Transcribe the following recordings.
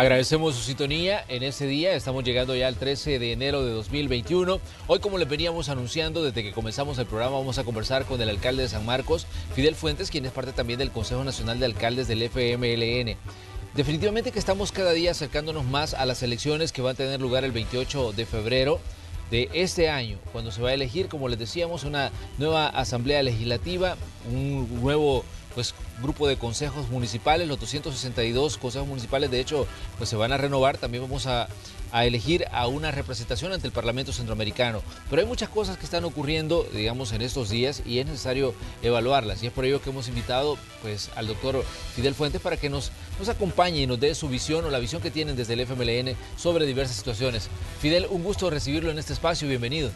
Agradecemos su sintonía en este día. Estamos llegando ya al 13 de enero de 2021. Hoy, como les veníamos anunciando desde que comenzamos el programa, vamos a conversar con el alcalde de San Marcos, Fidel Fuentes, quien es parte también del Consejo Nacional de Alcaldes del FMLN. Definitivamente que estamos cada día acercándonos más a las elecciones que van a tener lugar el 28 de febrero de este año, cuando se va a elegir, como les decíamos, una nueva asamblea legislativa, un nuevo grupo de consejos municipales. Los 262 consejos municipales, de hecho, pues se van a renovar. También vamos a elegir a una representación ante el Parlamento Centroamericano. Pero hay muchas cosas que están ocurriendo, digamos, en estos días, y es necesario evaluarlas. Y es por ello que hemos invitado pues al doctor Fidel Fuentes para que nos acompañe y nos dé su visión o la visión que tienen desde el FMLN sobre diversas situaciones. Fidel, un gusto recibirlo en este espacio. Bienvenido.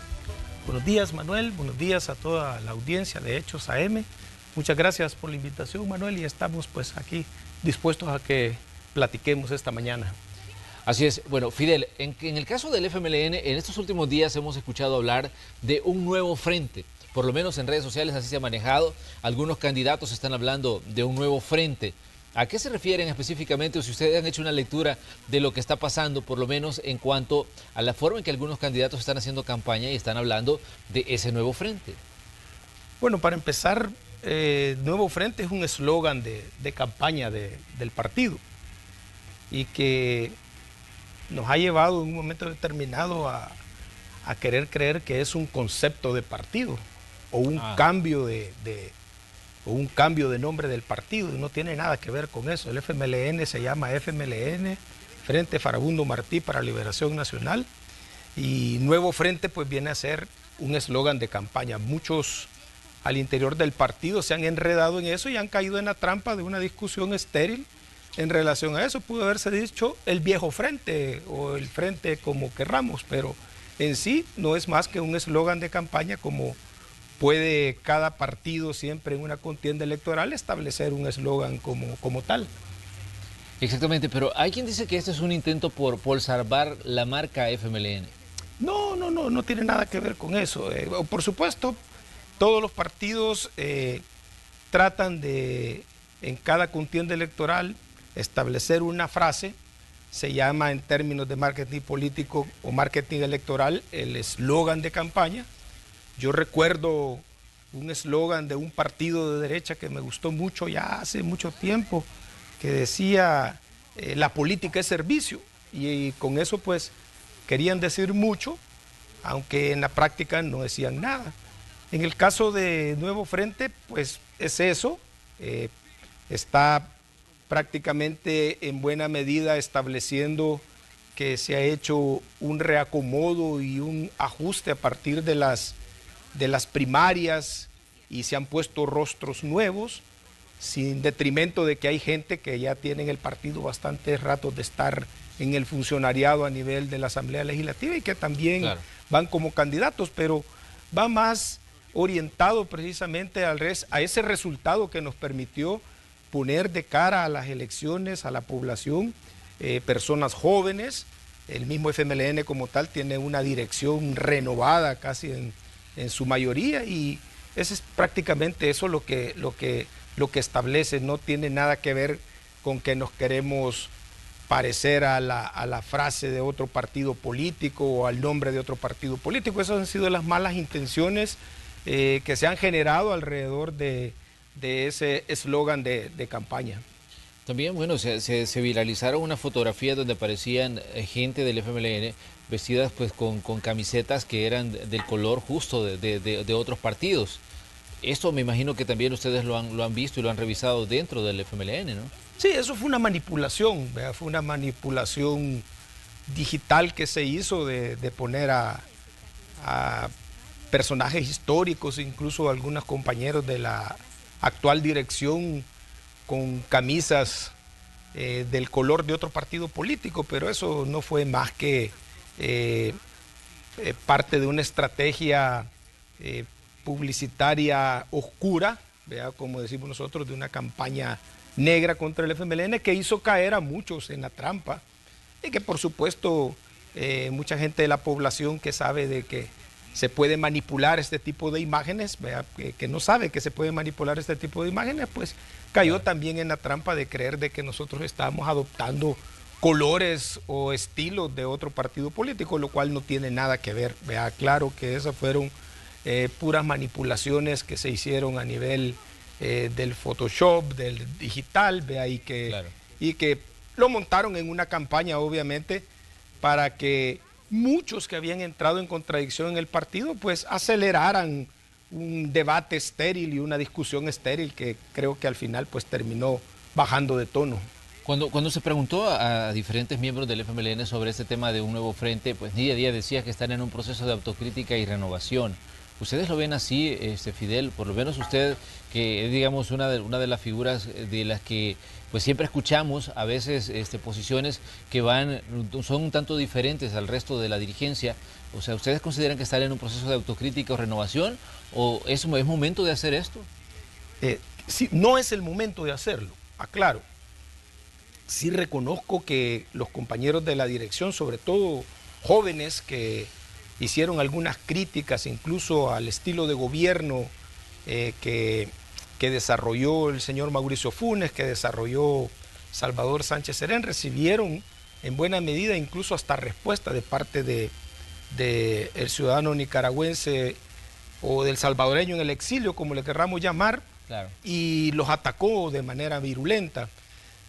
Buenos días, Manuel. Buenos días a toda la audiencia de Hechos AM. Muchas gracias por la invitación, Manuel, y estamos pues aquí dispuestos a que platiquemos esta mañana. Así es. Bueno, Fidel, en el caso del FMLN, en estos últimos días hemos escuchado hablar de un nuevo frente. Por lo menos en redes sociales así se ha manejado. Algunos candidatos están hablando de un nuevo frente. ¿A qué se refieren específicamente, o si ustedes han hecho una lectura de lo que está pasando, por lo menos en cuanto a la forma en que algunos candidatos están haciendo campaña y están hablando de ese nuevo frente? Bueno, para empezar, Nuevo Frente es un eslogan de campaña del partido y que nos ha llevado en un momento determinado a querer creer que es un concepto de partido o un cambio o un cambio de nombre del partido, y no tiene nada que ver con eso. El FMLN se llama FMLN, Frente Farabundo Martí para Liberación Nacional, y Nuevo Frente pues viene a ser un eslogan de campaña. Muchos al interior del partido se han enredado en eso y han caído en la trampa de una discusión estéril en relación a eso. Pudo haberse dicho el viejo frente o el frente como querramos, pero en sí no es más que un eslogan de campaña, como puede cada partido siempre en una contienda electoral establecer un eslogan como tal. Exactamente, pero hay quien dice que este es un intento por salvar la marca FMLN. No tiene nada que ver con eso. Por supuesto, todos los partidos tratan de, en cada contienda electoral, establecer una frase. Se llama, en términos de marketing político o marketing electoral, el eslogan de campaña. Yo recuerdo un eslogan de un partido de derecha que me gustó mucho ya hace mucho tiempo, que decía, la política es servicio, y con eso pues querían decir mucho, aunque en la práctica no decían nada. En el caso de Nuevo Frente, pues es eso, está prácticamente en buena medida estableciendo que se ha hecho un reacomodo y un ajuste a partir de las primarias, y se han puesto rostros nuevos, sin detrimento de que hay gente que ya tiene en el partido bastantes ratos de estar en el funcionariado a nivel de la Asamblea Legislativa y que también van como candidatos, pero va más orientado precisamente a ese resultado que nos permitió poner de cara a las elecciones a la población personas jóvenes. El mismo FMLN como tal tiene una dirección renovada casi en su mayoría, y eso es prácticamente eso lo que establece. No tiene nada que ver con que nos queremos parecer a la frase de otro partido político o al nombre de otro partido político. Esas han sido las malas intenciones que se han generado alrededor de ese eslogan de campaña. También, bueno, se viralizaron unas fotografías donde aparecían gente del FMLN vestidas pues con camisetas que eran del color justo de otros partidos. Esto me imagino que también ustedes lo han visto y lo han revisado dentro del FMLN, ¿no? Sí, eso fue una manipulación, ¿verdad? Fue una manipulación digital que se hizo de poner a personajes históricos, incluso algunos compañeros de la actual dirección con camisas del color de otro partido político, pero eso no fue más que parte de una estrategia publicitaria oscura, ¿verdad? Como decimos nosotros, de una campaña negra contra el FMLN que hizo caer a muchos en la trampa, y que por supuesto mucha gente de la población que sabe de que se puede manipular este tipo de imágenes, que no sabe que se puede manipular este tipo de imágenes, pues cayó también en la trampa de creer de que nosotros estábamos adoptando colores o estilos de otro partido político, lo cual no tiene nada que ver. Vea, claro que esas fueron puras manipulaciones que se hicieron a nivel del Photoshop, del digital, vea, Claro. y que lo montaron en una campaña, obviamente, para que muchos que habían entrado en contradicción en el partido, pues aceleraran un debate estéril y una discusión estéril que creo que al final pues terminó bajando de tono. Cuando se preguntó a diferentes miembros del FMLN sobre este tema de un nuevo frente, pues día a día decía que están en un proceso de autocrítica y renovación. ¿Ustedes lo ven así, Fidel? Por lo menos usted, que es, digamos, una de las figuras de las que pues siempre escuchamos a veces posiciones que son un tanto diferentes al resto de la dirigencia. O sea, ¿ustedes consideran que están en un proceso de autocrítica o renovación? ¿O es momento de hacer esto? Sí, no es el momento de hacerlo, aclaro. Sí reconozco que los compañeros de la dirección, sobre todo jóvenes que hicieron algunas críticas incluso al estilo de gobierno que desarrolló el señor Mauricio Funes, que desarrolló Salvador Sánchez Serén, recibieron en buena medida incluso hasta respuesta de parte del ciudadano nicaragüense o del salvadoreño en el exilio, como le querramos llamar, claro, y los atacó de manera virulenta.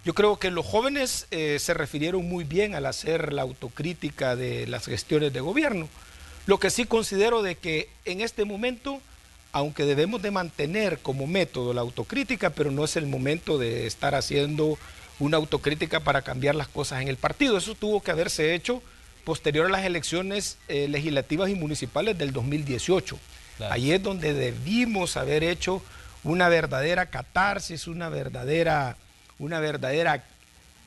Yo creo que los jóvenes se refirieron muy bien al hacer la autocrítica de las gestiones de gobierno. Lo que sí considero de que en este momento, aunque debemos de mantener como método la autocrítica, pero no es el momento de estar haciendo una autocrítica para cambiar las cosas en el partido. Eso tuvo que haberse hecho posterior a las elecciones legislativas y municipales del 2018. Claro. Ahí es donde debimos haber hecho una verdadera catarsis, una verdadera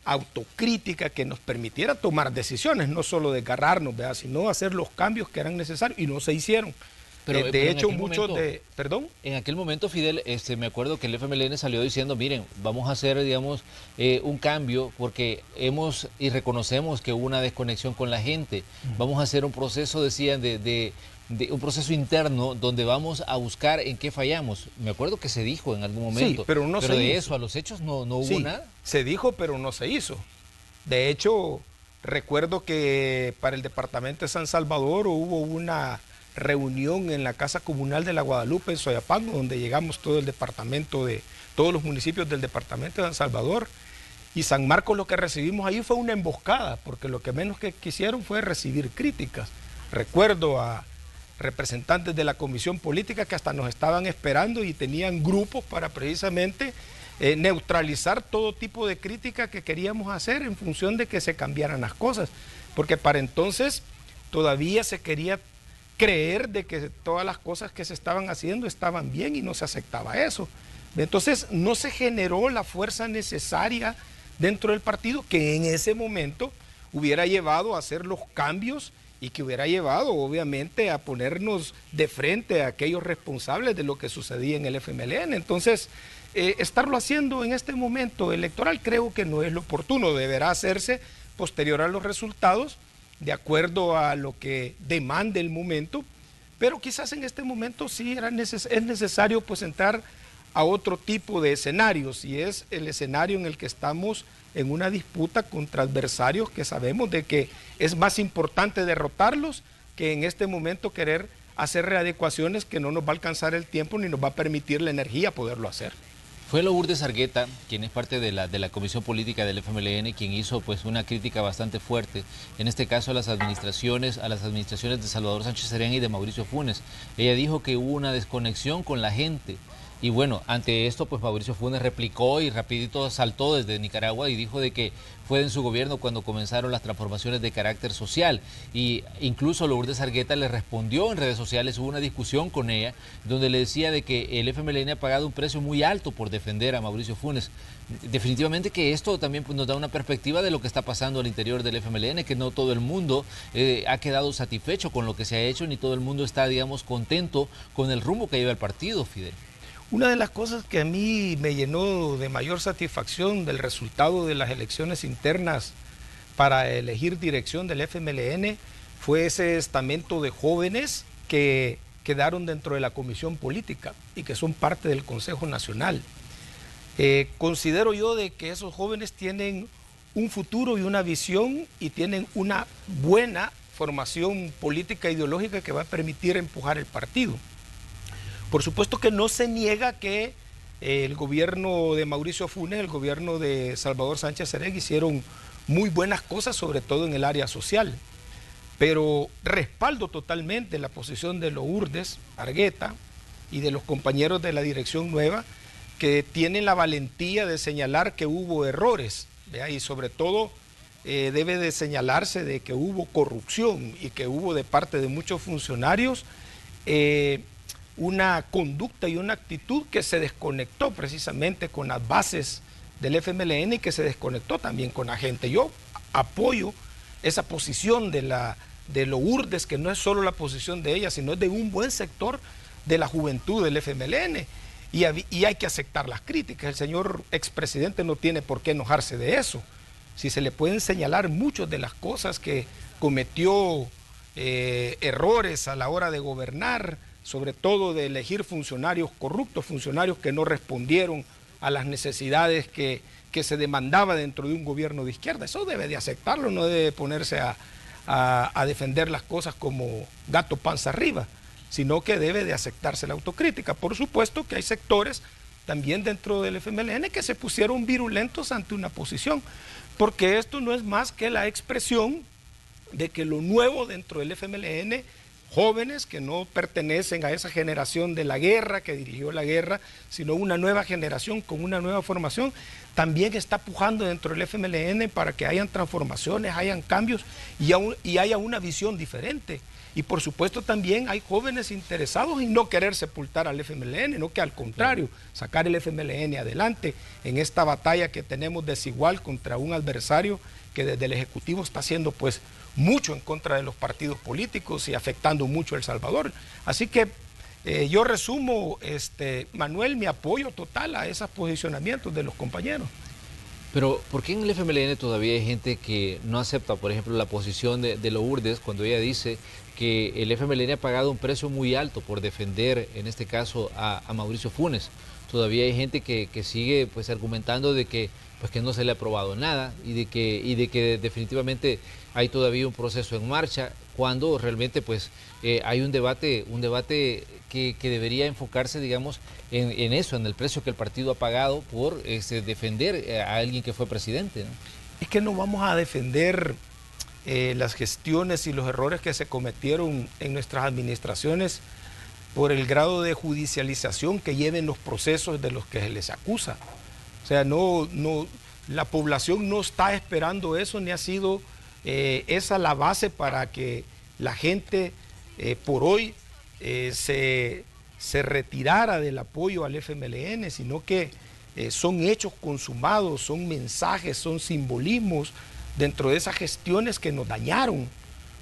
autocrítica que nos permitiera tomar decisiones, no solo desgarrarnos, ¿verdad?, sino hacer los cambios que eran necesarios y no se hicieron. Pero de hecho, muchos de... ¿Perdón? En aquel momento, Fidel, me acuerdo que el FMLN salió diciendo, miren, vamos a hacer, digamos, un cambio porque hemos y reconocemos que hubo una desconexión con la gente. Vamos a hacer un proceso, decían, de un proceso interno donde vamos a buscar en qué fallamos. Me acuerdo que se dijo en algún momento. Sí, pero no se de hizo. eso a los hechos no hubo sí, nada. Se dijo, pero no se hizo. De hecho, recuerdo que para el departamento de San Salvador hubo una reunión en la Casa Comunal de la Guadalupe en Soyapango, donde llegamos todo el departamento todos los municipios del departamento de San Salvador. Y San Marcos, lo que recibimos ahí fue una emboscada, porque lo que menos que quisieron fue recibir críticas. Recuerdo a representantes de la comisión política que hasta nos estaban esperando y tenían grupos para precisamente neutralizar todo tipo de crítica que queríamos hacer en función de que se cambiaran las cosas, porque para entonces todavía se quería creer de que todas las cosas que se estaban haciendo estaban bien y no se aceptaba eso. Entonces no se generó la fuerza necesaria dentro del partido que en ese momento hubiera llevado a hacer los cambios y que hubiera llevado obviamente a ponernos de frente a aquellos responsables de lo que sucedía en el FMLN. Entonces, estarlo haciendo en este momento electoral creo que no es lo oportuno, deberá hacerse posterior a los resultados, de acuerdo a lo que demande el momento, pero quizás en este momento sí es necesario pues entrar a otro tipo de escenarios, y es el escenario en el que estamos en una disputa contra adversarios que sabemos de que es más importante derrotarlos que en este momento querer hacer readecuaciones que no nos va a alcanzar el tiempo ni nos va a permitir la energía poderlo hacer. Fue Lourdes Argueta, quien es parte de la Comisión Política del FMLN, quien hizo pues una crítica bastante fuerte, en este caso a las administraciones de Salvador Sánchez Serén y de Mauricio Funes. Ella dijo que hubo una desconexión con la gente. Y bueno, ante esto, pues Mauricio Funes replicó y rapidito saltó desde Nicaragua y dijo de que fue en su gobierno cuando comenzaron las transformaciones de carácter social. Y incluso Lourdes Argueta le respondió en redes sociales, hubo una discusión con ella, donde le decía de que el FMLN ha pagado un precio muy alto por defender a Mauricio Funes. Definitivamente que esto también pues, nos da una perspectiva de lo que está pasando al interior del FMLN, que no todo el mundo ha quedado satisfecho con lo que se ha hecho, ni todo el mundo está, digamos, contento con el rumbo que lleva el partido, Fidel. Una de las cosas que a mí me llenó de mayor satisfacción del resultado de las elecciones internas para elegir dirección del FMLN fue ese estamento de jóvenes que quedaron dentro de la comisión política y que son parte del Consejo Nacional. Considero yo de que esos jóvenes tienen un futuro y una visión y tienen una buena formación política e ideológica que va a permitir empujar el partido. Por supuesto que no se niega que el gobierno de Mauricio Funes, el gobierno de Salvador Sánchez Serén hicieron muy buenas cosas, sobre todo en el área social. Pero respaldo totalmente la posición de Lourdes Argueta y de los compañeros de la dirección nueva que tienen la valentía de señalar que hubo errores, ¿vea? Y sobre todo debe de señalarse de que hubo corrupción y que hubo de parte de muchos funcionarios una conducta y una actitud que se desconectó precisamente con las bases del FMLN y que se desconectó también con la gente. Yo apoyo esa posición de Lourdes, que no es solo la posición de ella, sino es de un buen sector de la juventud del FMLN. Y hay que aceptar las críticas. El señor expresidente no tiene por qué enojarse de eso. Si se le pueden señalar muchas de las cosas que cometió errores a la hora de gobernar, sobre todo de elegir funcionarios corruptos, funcionarios que no respondieron a las necesidades que se demandaba dentro de un gobierno de izquierda. Eso debe de aceptarlo, no debe ponerse a defender las cosas como gato panza arriba, sino que debe de aceptarse la autocrítica. Por supuesto que hay sectores también dentro del FMLN que se pusieron virulentos ante una posición, porque esto no es más que la expresión de que lo nuevo dentro del FMLN, jóvenes que no pertenecen a esa generación de la guerra, que dirigió la guerra, sino una nueva generación con una nueva formación, también está pujando dentro del FMLN para que hayan transformaciones, hayan cambios y haya una visión diferente. Y por supuesto también hay jóvenes interesados en no querer sepultar al FMLN, no que al contrario, sacar el FMLN adelante en esta batalla que tenemos desigual contra un adversario que desde el Ejecutivo está haciendo pues mucho en contra de los partidos políticos y afectando mucho a El Salvador. Así que yo resumo, Manuel, mi apoyo total a esos posicionamientos de los compañeros. Pero, ¿por qué en el FMLN todavía hay gente que no acepta, por ejemplo, la posición de Lourdes cuando ella dice que el FMLN ha pagado un precio muy alto por defender, en este caso, a Mauricio Funes? Todavía hay gente que sigue pues argumentando de que no se le ha aprobado nada y de que definitivamente hay todavía un proceso en marcha, cuando realmente pues hay un debate que debería enfocarse, digamos, en eso, en el precio que el partido ha pagado por defender a alguien que fue presidente, ¿no? Es que no vamos a defender las gestiones y los errores que se cometieron en nuestras administraciones por el grado de judicialización que lleven los procesos de los que se les acusa. O sea, la población no está esperando eso, ni ha sido esa la base para que la gente por hoy se retirara del apoyo al FMLN, sino que son hechos consumados, son mensajes, son simbolismos dentro de esas gestiones que nos dañaron,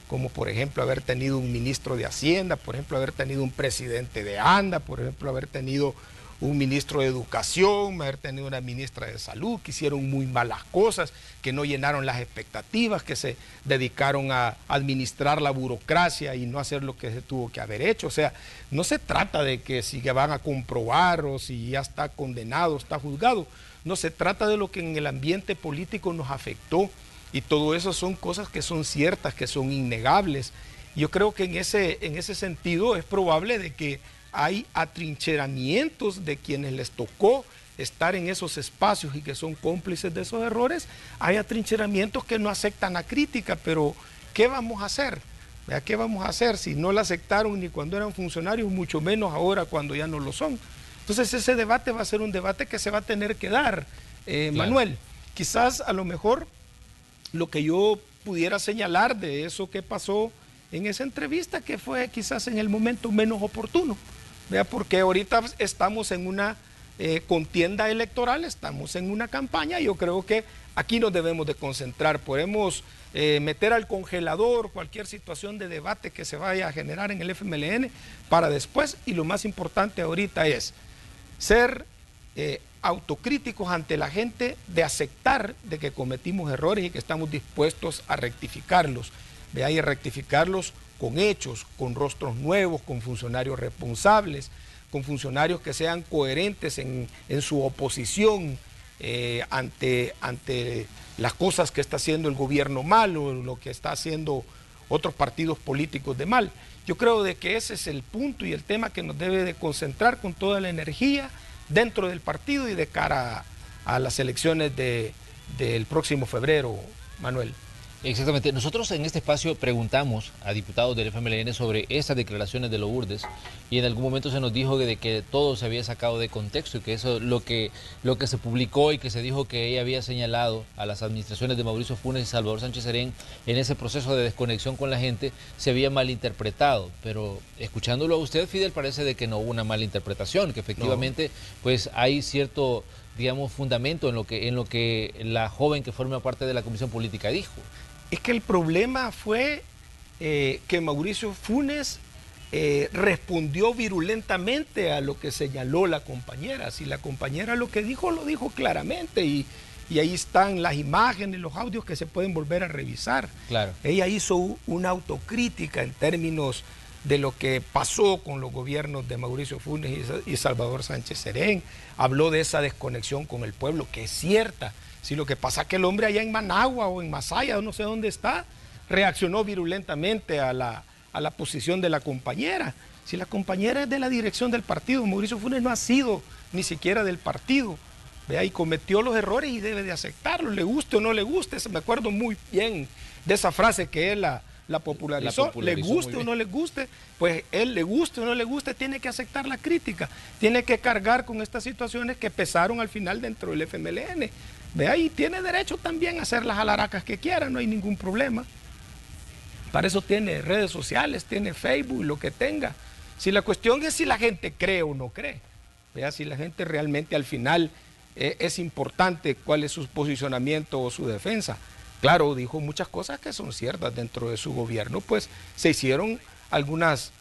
como por ejemplo haber tenido un ministro de Hacienda, por ejemplo haber tenido un presidente de ANDA, por ejemplo haber tenido un ministro de Educación, haber tenido una ministra de Salud, que hicieron muy malas cosas, que no llenaron las expectativas, que se dedicaron a administrar la burocracia y no hacer lo que se tuvo que haber hecho. O sea, no se trata de que si van a comprobar o si ya está condenado, está juzgado. No, se trata de lo que en el ambiente político nos afectó, y todo eso son cosas que son ciertas, que son innegables. Yo creo que en ese sentido es probable de que hay atrincheramientos de quienes les tocó estar en esos espacios y que son cómplices de esos errores. Hay atrincheramientos que no aceptan la crítica, pero ¿qué vamos a hacer? ¿Qué vamos a hacer si no la aceptaron ni cuando eran funcionarios, mucho menos ahora cuando ya no lo son? Entonces ese debate va a ser un debate que se va a tener que dar, claro. Manuel, quizás a lo mejor lo que yo pudiera señalar de eso que pasó en esa entrevista, que fue quizás en el momento menos oportuno, ¿vea? Porque ahorita estamos en una contienda electoral, estamos en una campaña, y yo creo que aquí nos debemos de concentrar. Podemos meter al congelador cualquier situación de debate que se vaya a generar en el FMLN para después, y lo más importante ahorita es ser autocríticos ante la gente, de aceptar de que cometimos errores y que estamos dispuestos a rectificarlos, ¿vea? Y rectificarlos con hechos, con rostros nuevos, con funcionarios responsables, con funcionarios que sean coherentes en su oposición ante las cosas que está haciendo el gobierno mal o lo que está haciendo otros partidos políticos de mal. Yo creo de que ese es el punto y el tema que nos debe de concentrar con toda la energía dentro del partido y de cara a las elecciones del próximo febrero, Manuel. Exactamente. Nosotros en este espacio preguntamos a diputados del FMLN sobre estas declaraciones de Lourdes y en algún momento se nos dijo de que todo se había sacado de contexto y que eso lo que se publicó y que se dijo que ella había señalado a las administraciones de Mauricio Funes y Salvador Sánchez Serén en ese proceso de desconexión con la gente se había malinterpretado. Pero escuchándolo a usted, Fidel, parece de que no hubo una malinterpretación, que efectivamente pues hay cierto, digamos, fundamento en lo que la joven que forma parte de la Comisión Política dijo. Es que el problema fue que Mauricio Funes respondió virulentamente a lo que señaló la compañera. Si la compañera lo dijo claramente y ahí están las imágenes, los audios que se pueden volver a revisar. Claro. Ella hizo una autocrítica en términos de lo que pasó con los gobiernos de Mauricio Funes y Salvador Sánchez Serén. Habló de esa desconexión con el pueblo, que es cierta. Si lo que pasa es que el hombre allá en Managua o en Masaya, o no sé dónde está, reaccionó virulentamente a la posición de la compañera. Si la compañera es de la dirección del partido, Mauricio Funes no ha sido ni siquiera del partido, ¿vea? Y cometió los errores y debe de aceptarlo, le guste o no le guste. Me acuerdo muy bien de esa frase que él la popularizó. Le guste o no le guste, pues él le guste o no le guste, tiene que aceptar la crítica, tiene que cargar con estas situaciones que pesaron al final dentro del FMLN. Ve ahí, tiene derecho también a hacer las alaracas que quiera, no hay ningún problema. Para eso tiene redes sociales, tiene Facebook, lo que tenga. Si la cuestión es si la gente cree o no cree, vea, si la gente realmente al final es importante cuál es su posicionamiento o su defensa. Claro, dijo muchas cosas que son ciertas dentro de su gobierno, pues se hicieron algunas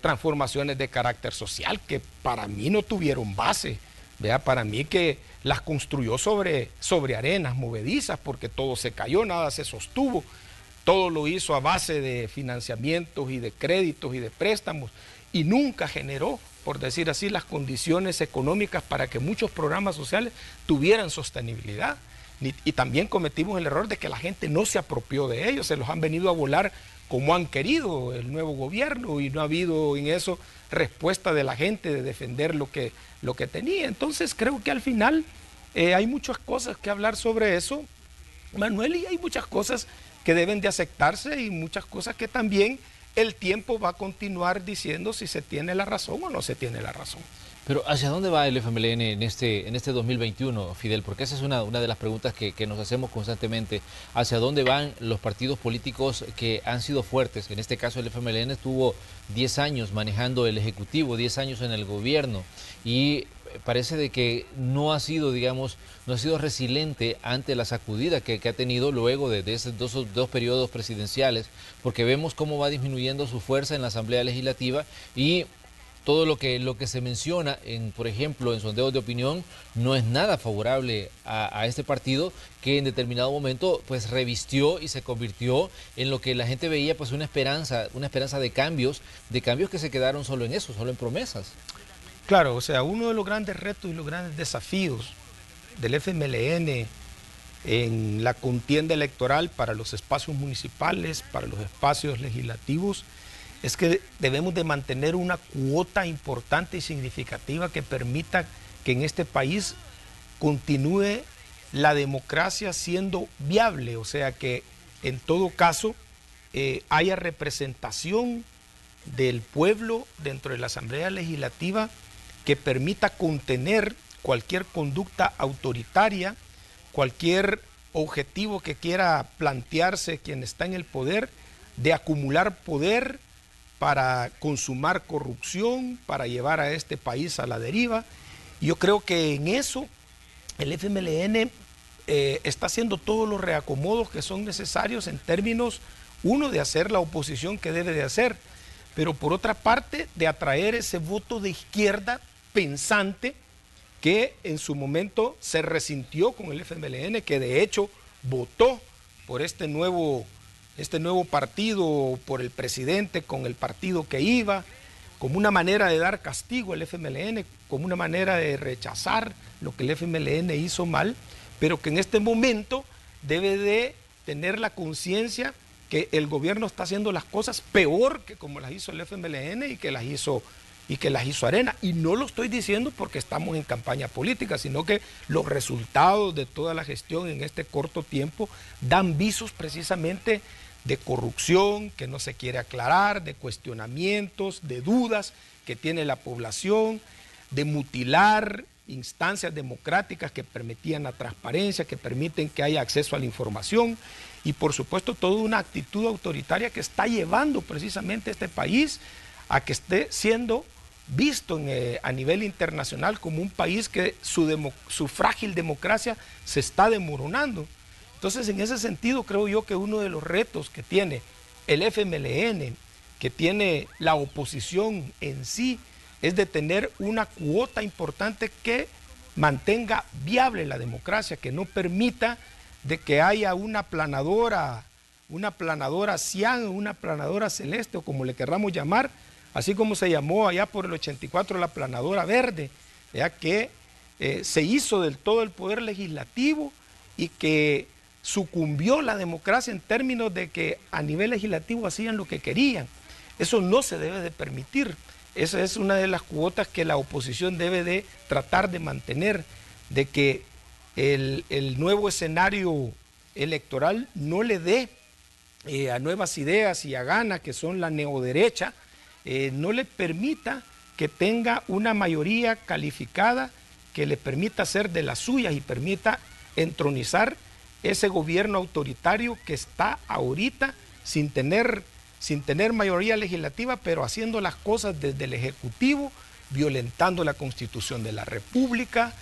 transformaciones de carácter social que para mí no tuvieron base. Vea, para mí que las construyó sobre arenas movedizas, porque todo se cayó, nada se sostuvo, todo lo hizo a base de financiamientos y de créditos y de préstamos y nunca generó, por decir así, las condiciones económicas para que muchos programas sociales tuvieran sostenibilidad. Y también cometimos el error de que la gente no se apropió de ellos, se los han venido a volar como han querido el nuevo gobierno y no ha habido en eso respuesta de la gente de defender lo que tenía. Entonces creo que al final hay muchas cosas que hablar sobre eso, Manuel, y hay muchas cosas que deben de aceptarse y muchas cosas que también el tiempo va a continuar diciendo si se tiene la razón o no se tiene la razón. Pero ¿hacia dónde va el FMLN en este 2021, Fidel? Porque esa es una de las preguntas que nos hacemos constantemente. ¿Hacia dónde van los partidos políticos que han sido fuertes? En este caso el FMLN estuvo 10 años manejando el Ejecutivo, 10 años en el gobierno y parece de que no ha sido, digamos, no ha sido resiliente ante la sacudida que ha tenido luego de esos dos periodos presidenciales, porque vemos cómo va disminuyendo su fuerza en la Asamblea Legislativa y todo lo que se menciona, por ejemplo, en sondeos de opinión, no es nada favorable a este partido que en determinado momento pues revistió y se convirtió en lo que la gente veía pues una esperanza de cambios que se quedaron solo en eso, solo en promesas. Claro, o sea, uno de los grandes retos y los grandes desafíos del FMLN en la contienda electoral para los espacios municipales, para los espacios legislativos, es que debemos de mantener una cuota importante y significativa que permita que en este país continúe la democracia siendo viable, o sea que en todo caso haya representación del pueblo dentro de la Asamblea Legislativa que permita contener cualquier conducta autoritaria, cualquier objetivo que quiera plantearse quien está en el poder, de acumular poder para consumar corrupción, para llevar a este país a la deriva. Yo creo que en eso el FMLN está haciendo todos los reacomodos que son necesarios en términos, uno, de hacer la oposición que debe de hacer, pero por otra parte de atraer ese voto de izquierda pensante que en su momento se resintió con el FMLN, que de hecho votó por este nuevo partido, por el presidente con el partido que iba. como una manera de dar castigo al FMLN, como una manera de rechazar lo que el FMLN hizo mal, pero que en este momento debe de tener la conciencia que el gobierno está haciendo las cosas peor que como las hizo el FMLN y que las hizo Arena. Y no lo estoy diciendo porque estamos en campaña política, sino que los resultados de toda la gestión en este corto tiempo dan visos precisamente de corrupción que no se quiere aclarar, de cuestionamientos, de dudas que tiene la población, de mutilar instancias democráticas que permitían la transparencia, que permiten que haya acceso a la información y por supuesto toda una actitud autoritaria que está llevando precisamente a este país a que esté siendo visto a nivel internacional como un país que su frágil democracia se está desmoronando. Entonces, en ese sentido, creo yo que uno de los retos que tiene el FMLN, que tiene la oposición en sí, es de tener una cuota importante que mantenga viable la democracia, que no permita de que haya una planadora cian, una planadora celeste, o como le querramos llamar, así como se llamó allá por el 84 la planadora verde, ya que se hizo del todo el poder legislativo y que sucumbió la democracia en términos de que a nivel legislativo hacían lo que querían. Eso no se debe de permitir. Esa es una de las cuotas que la oposición debe de tratar de mantener, de que el nuevo escenario electoral no le dé a Nuevas Ideas y a Gana, que son la neoderecha, no le permita que tenga una mayoría calificada que le permita hacer de las suyas y permita entronizar ese gobierno autoritario que está ahorita sin tener mayoría legislativa, pero haciendo las cosas desde el Ejecutivo, violentando la Constitución de la República,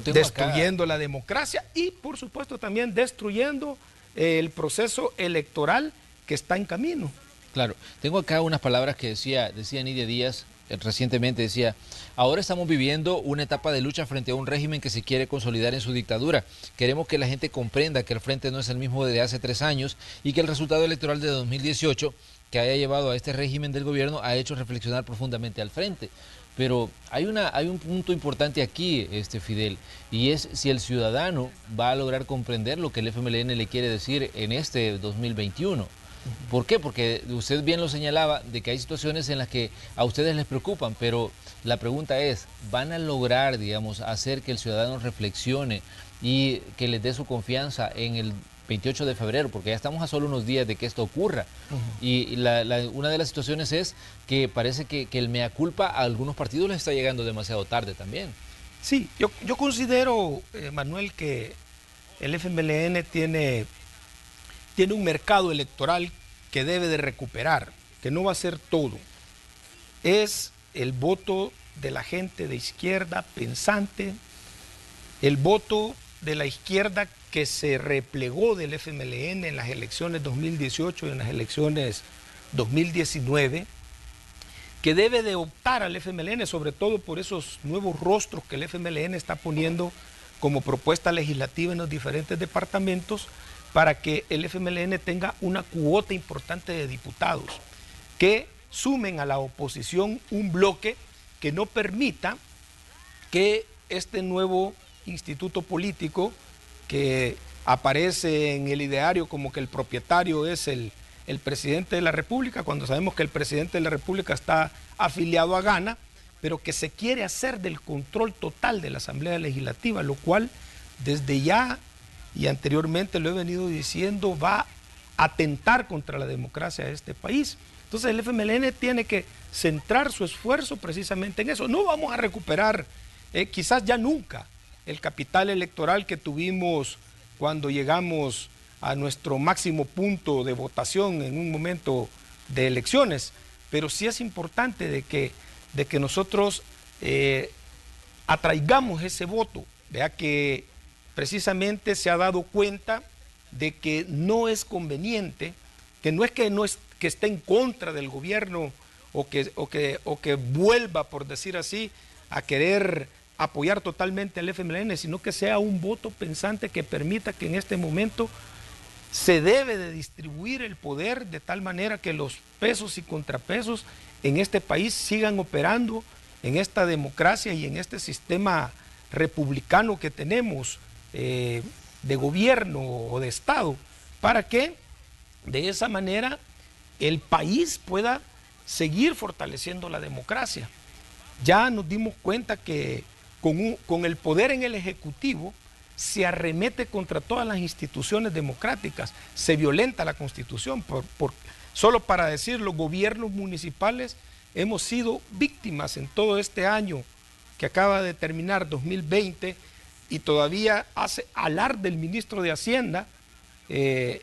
destruyendo la democracia y, por supuesto, también destruyendo el proceso electoral que está en camino. Claro, tengo acá unas palabras que decía Nidia Díaz recientemente, decía: ahora estamos viviendo una etapa de lucha frente a un régimen que se quiere consolidar en su dictadura. Queremos que la gente comprenda que el frente no es el mismo de hace 3 años y que el resultado electoral de 2018 que haya llevado a este régimen del gobierno ha hecho reflexionar profundamente al frente. Pero hay un punto importante aquí, Fidel, y es si el ciudadano va a lograr comprender lo que el FMLN le quiere decir en este 2021. ¿Por qué? Porque usted bien lo señalaba, de que hay situaciones en las que a ustedes les preocupan, pero la pregunta es, ¿van a lograr, digamos, hacer que el ciudadano reflexione y que les dé su confianza en el 28 de febrero? Porque ya estamos a solo unos días de que esto ocurra. Y una de las situaciones es que parece que el mea culpa a algunos partidos les está llegando demasiado tarde también. Sí, yo considero, Manuel, que el FMLN tiene un mercado electoral que debe de recuperar, que no va a ser todo. Es el voto de la gente de izquierda pensante, el voto de la izquierda que se replegó del FMLN en las elecciones 2018 y en las elecciones 2019, que debe de optar al FMLN, sobre todo por esos nuevos rostros que el FMLN está poniendo como propuesta legislativa en los diferentes departamentos, para que el FMLN tenga una cuota importante de diputados, que sumen a la oposición un bloque que no permita que este nuevo instituto político que aparece en el ideario como que el propietario es el presidente de la República, cuando sabemos que el presidente de la República está afiliado a Gana, pero que se quiere hacer del control total de la Asamblea Legislativa, lo cual desde ya y anteriormente lo he venido diciendo, va a atentar contra la democracia de este país. Entonces el FMLN tiene que centrar su esfuerzo precisamente en eso. No vamos a recuperar, quizás ya nunca, el capital electoral que tuvimos cuando llegamos a nuestro máximo punto de votación en un momento de elecciones, pero sí es importante de que nosotros atraigamos ese voto, vea que precisamente se ha dado cuenta de que no es conveniente, que no es que esté en contra del gobierno o que vuelva, por decir así, a querer apoyar totalmente al FMLN, sino que sea un voto pensante que permita que en este momento se debe de distribuir el poder de tal manera que los pesos y contrapesos en este país sigan operando en esta democracia y en este sistema republicano que tenemos de gobierno o de Estado, para que de esa manera el país pueda seguir fortaleciendo la democracia. Ya nos dimos cuenta que con el poder en el Ejecutivo se arremete contra todas las instituciones democráticas, se violenta la Constitución. Solo para decir, los gobiernos municipales hemos sido víctimas en todo este año que acaba de terminar, 2020, y todavía hace alarde el ministro de Hacienda,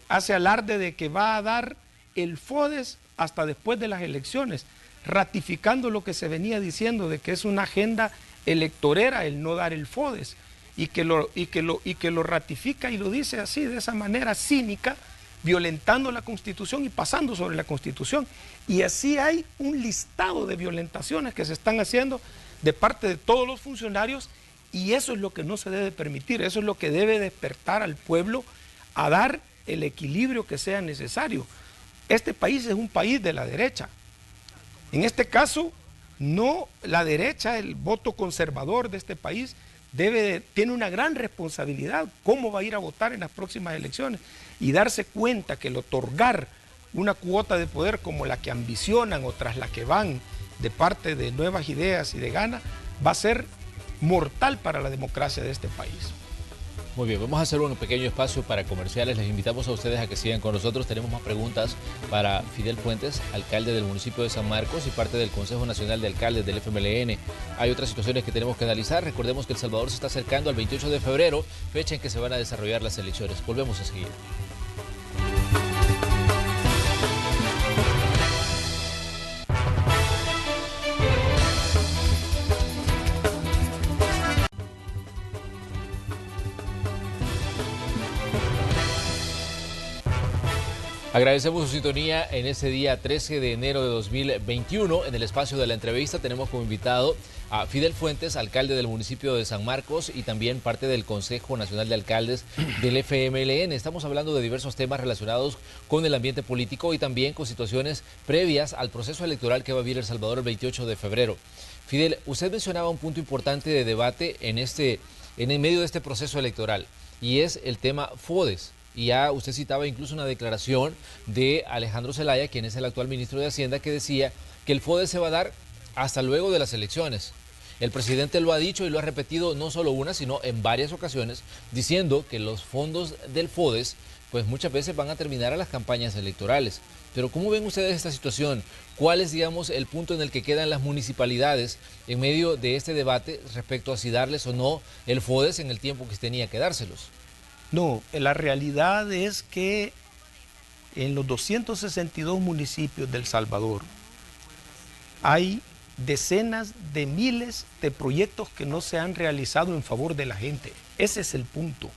hace alarde de que va a dar el FODES hasta después de las elecciones, ratificando lo que se venía diciendo de que es una agenda electorera el no dar el FODES, y que lo ratifica y lo dice así, de esa manera cínica, violentando la Constitución y pasando sobre la Constitución. Y así hay un listado de violentaciones que se están haciendo de parte de todos los funcionarios, y eso es lo que no se debe permitir, eso es lo que debe despertar al pueblo a dar el equilibrio que sea necesario. Este país es un país de la derecha. En este caso, no la derecha, el voto conservador de este país, tiene una gran responsabilidad cómo va a ir a votar en las próximas elecciones, y darse cuenta que el otorgar una cuota de poder como la que ambicionan o tras la que van de parte de Nuevas Ideas y de Gana va a ser mortal para la democracia de este país. Muy bien, vamos a hacer un pequeño espacio para comerciales. Les invitamos a ustedes a que sigan con nosotros. Tenemos más preguntas para Fidel Fuentes, alcalde del municipio de San Marcos y parte del Consejo Nacional de Alcaldes del FMLN. Hay otras situaciones que tenemos que analizar. Recordemos que El Salvador se está acercando al 28 de febrero, fecha en que se van a desarrollar las elecciones. Volvemos a seguir. Agradecemos su sintonía en este día 13 de enero de 2021. En el espacio de la entrevista tenemos como invitado a Fidel Fuentes, alcalde del municipio de San Marcos y también parte del Consejo Nacional de Alcaldes del FMLN. Estamos hablando de diversos temas relacionados con el ambiente político y también con situaciones previas al proceso electoral que va a vivir El Salvador el 28 de febrero. Fidel, usted mencionaba un punto importante de debate en el medio de este proceso electoral, y es el tema FODES. Y ya usted citaba incluso una declaración de Alejandro Zelaya, quien es el actual ministro de Hacienda, que decía que el FODES se va a dar hasta luego de las elecciones. El presidente lo ha dicho y lo ha repetido no solo una, sino en varias ocasiones, diciendo que los fondos del FODES pues muchas veces van a terminar a las campañas electorales. Pero ¿cómo ven ustedes esta situación? ¿Cuál es, digamos, el punto en el que quedan las municipalidades en medio de este debate respecto a si darles o no el FODES en el tiempo que tenía que dárselos? No, la realidad es que en los 262 municipios de El Salvador hay decenas de miles de proyectos que no se han realizado en favor de la gente. Ese es el punto.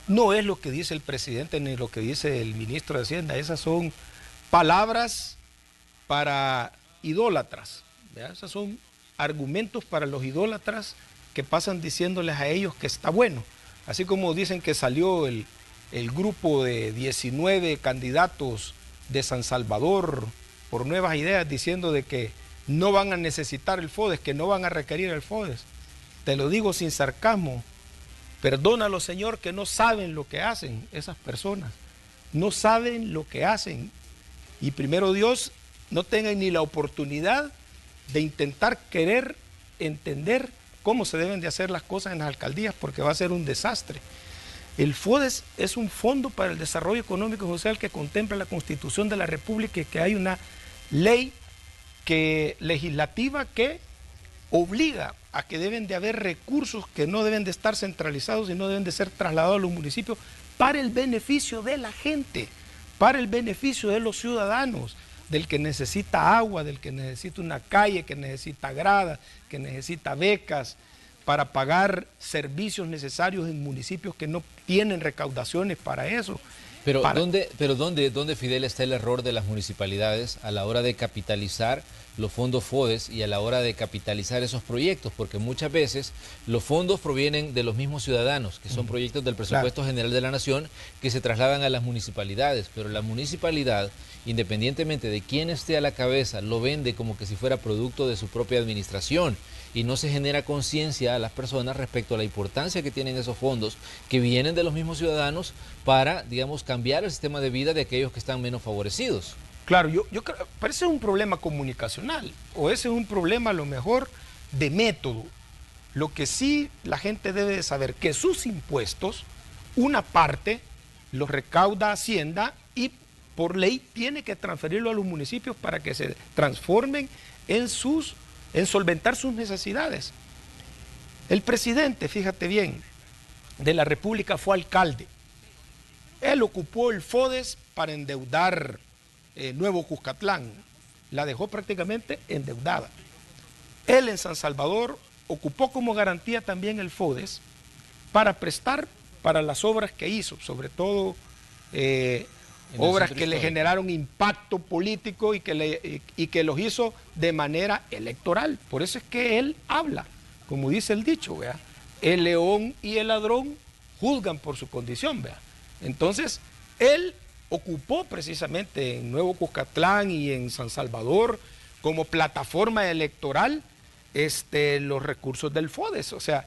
No es lo que dice el presidente ni lo que dice el ministro de Hacienda. Esas son palabras para idólatras, ¿verdad? Esos son argumentos para los idólatras que pasan diciéndoles a ellos que está bueno. Así como dicen que salió el grupo de 19 candidatos de San Salvador por Nuevas Ideas diciendo de que no van a necesitar el FODES, que no van a requerir el FODES. Te lo digo sin sarcasmo. Perdónalo, Señor, que no saben lo que hacen esas personas. No saben lo que hacen. Y primero Dios, no tengan ni la oportunidad de intentar querer entender cómo se deben de hacer las cosas en las alcaldías, porque va a ser un desastre. El FODES es un fondo para el desarrollo económico y social que contempla la Constitución de la República y que hay una ley legislativa que obliga a que deben de haber recursos que no deben de estar centralizados y no deben de ser trasladados a los municipios para el beneficio de la gente, para el beneficio de los ciudadanos, del que necesita agua, del que necesita una calle, que necesita gradas, que necesita becas, para pagar servicios necesarios en municipios que no tienen recaudaciones para eso. Pero ¿dónde, Fidel, está el error de las municipalidades a la hora de capitalizar los fondos FODES y a la hora de capitalizar esos proyectos? Porque muchas veces los fondos provienen de los mismos ciudadanos, que son proyectos del presupuesto general de la nación, que se trasladan a las municipalidades, pero la municipalidad independientemente de quién esté a la cabeza, lo vende como que si fuera producto de su propia administración y no se genera conciencia a las personas respecto a la importancia que tienen esos fondos que vienen de los mismos ciudadanos para, digamos, cambiar el sistema de vida de aquellos que están menos favorecidos. Claro, yo creo, pero ese es un problema comunicacional, o ese es un problema a lo mejor de método. Lo que sí la gente debe de saber, que sus impuestos, una parte los recauda Hacienda y por ley tiene que transferirlo a los municipios para que se transformen en solventar sus necesidades. El presidente, fíjate bien, de la República fue alcalde. Él ocupó el FODES para endeudar Nuevo Cuscatlán. La dejó prácticamente endeudada. Él en San Salvador ocupó como garantía también el FODES para prestar para las obras que hizo, sobre todo obras que le generaron impacto político y que los hizo de manera electoral. Por eso es que él habla, como dice el dicho, ¿vea? El león y el ladrón juzgan por su condición, ¿vea? Entonces, él ocupó precisamente en Nuevo Cuscatlán y en San Salvador como plataforma electoral los recursos del FODES. O sea,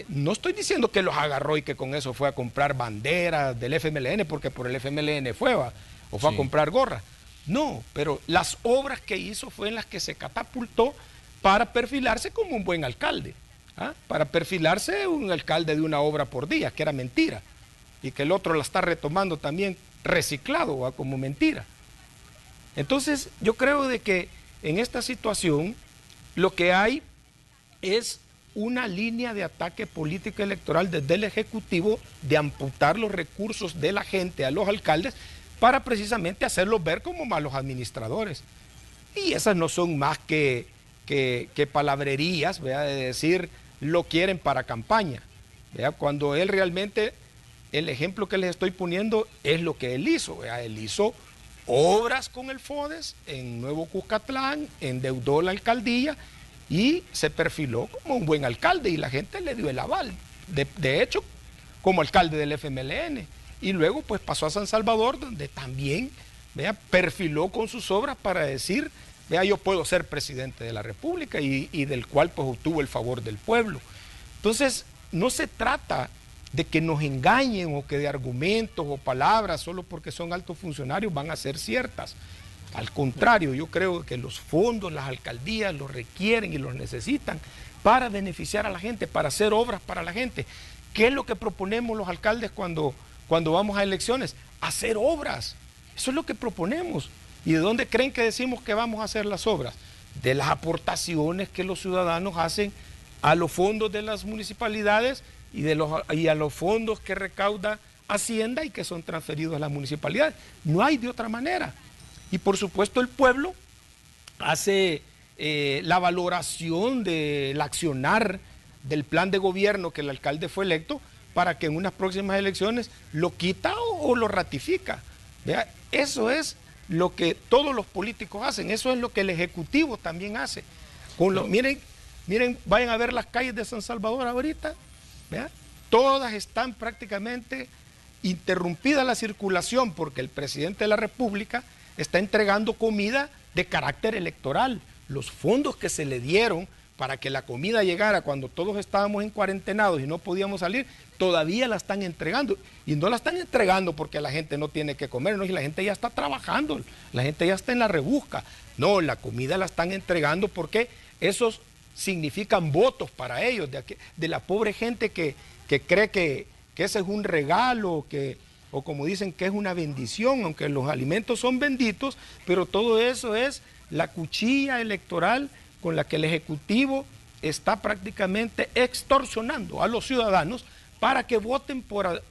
no estoy diciendo que los agarró y que con eso fue a comprar banderas del FMLN, porque por el FMLN fue, o fue a comprar gorras. No, pero las obras que hizo fue en las que se catapultó para perfilarse como un buen alcalde, para perfilarse un alcalde de una obra por día, que era mentira, y que el otro la está retomando también reciclado como mentira. Entonces yo creo de que en esta situación lo que hay es una línea de ataque político electoral desde el Ejecutivo de amputar los recursos de la gente a los alcaldes para precisamente hacerlos ver como malos administradores. Y esas no son más que palabrerías, ¿verdad? De decir lo quieren para campaña, ¿verdad? Cuando él realmente, el ejemplo que les estoy poniendo es lo que él hizo, ¿verdad? Él hizo obras con el FODES en Nuevo Cuscatlán, endeudó la alcaldía y se perfiló como un buen alcalde y la gente le dio el aval, de hecho, como alcalde del FMLN. Y luego pues pasó a San Salvador, donde también, vea, perfiló con sus obras para decir, vea, yo puedo ser presidente de la República y del cual pues obtuvo el favor del pueblo. Entonces, no se trata de que nos engañen o que de argumentos o palabras solo porque son altos funcionarios van a ser ciertas. Al contrario, yo creo que los fondos, las alcaldías los requieren y los necesitan para beneficiar a la gente, para hacer obras para la gente. ¿Qué es lo que proponemos los alcaldes cuando vamos a elecciones? Hacer obras. Eso es lo que proponemos. ¿Y de dónde creen que decimos que vamos a hacer las obras? De las aportaciones que los ciudadanos hacen a los fondos de las municipalidades y a los fondos que recauda Hacienda y que son transferidos a las municipalidades. No hay de otra manera. Y por supuesto el pueblo hace la valoración del accionar del plan de gobierno que el alcalde fue electo para que en unas próximas elecciones lo quita o lo ratifica. ¿Vea? Eso es lo que todos los políticos hacen, eso es lo que el Ejecutivo también hace. Miren, vayan a ver las calles de San Salvador ahorita, ¿vea? Todas están prácticamente interrumpida la circulación porque el presidente de la República está entregando comida de carácter electoral. Los fondos que se le dieron para que la comida llegara cuando todos estábamos en cuarentenados y no podíamos salir, todavía la están entregando. Y no la están entregando porque la gente no tiene que comer, no, y la gente ya está trabajando, la gente ya está en la rebusca. No, la comida la están entregando porque esos significan votos para ellos, de la pobre gente que cree que ese es un regalo, o como dicen que es una bendición, aunque los alimentos son benditos, pero todo eso es la cuchilla electoral con la que el Ejecutivo está prácticamente extorsionando a los ciudadanos para que voten por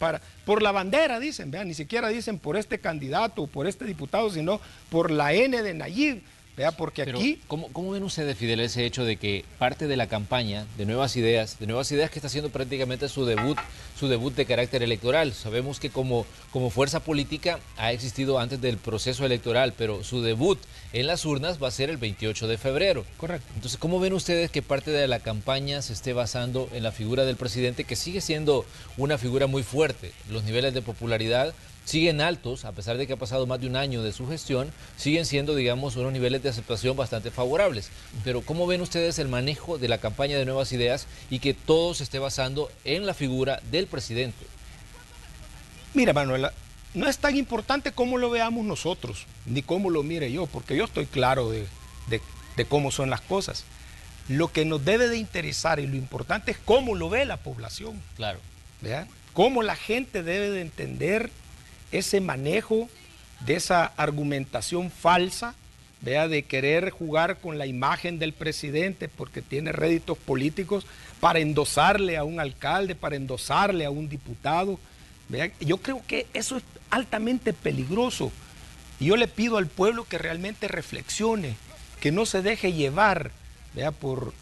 la bandera, dicen, vean, ni siquiera dicen por este candidato o por este diputado, sino por la N de Nayib. ¿Vea? Porque pero aquí... ¿Cómo ven ustedes, Fidel, ese hecho de que parte de la campaña de Nuevas Ideas que está haciendo prácticamente su debut de carácter electoral? Sabemos que como fuerza política ha existido antes del proceso electoral, pero su debut en las urnas va a ser el 28 de febrero. Correcto. Entonces, ¿cómo ven ustedes que parte de la campaña se esté basando en la figura del presidente, que sigue siendo una figura muy fuerte? Los niveles de popularidad siguen altos, a pesar de que ha pasado más de un año de su gestión, siguen siendo, digamos, unos niveles de aceptación bastante favorables. Pero ¿cómo ven ustedes el manejo de la campaña de Nuevas Ideas y que todo se esté basando en la figura del presidente? Mira, Manuela, no es tan importante cómo lo veamos nosotros, ni cómo lo mire yo, porque yo estoy claro de cómo son las cosas. Lo que nos debe de interesar y lo importante es cómo lo ve la población. Claro. ¿Verdad? Cómo la gente debe de entender ese manejo de esa argumentación falsa, ¿verdad? De querer jugar con la imagen del presidente porque tiene réditos políticos para endosarle a un alcalde, para endosarle a un diputado. ¿Verdad? Yo creo que eso es altamente peligroso. Y yo le pido al pueblo que realmente reflexione, que no se deje llevar, ¿verdad? Por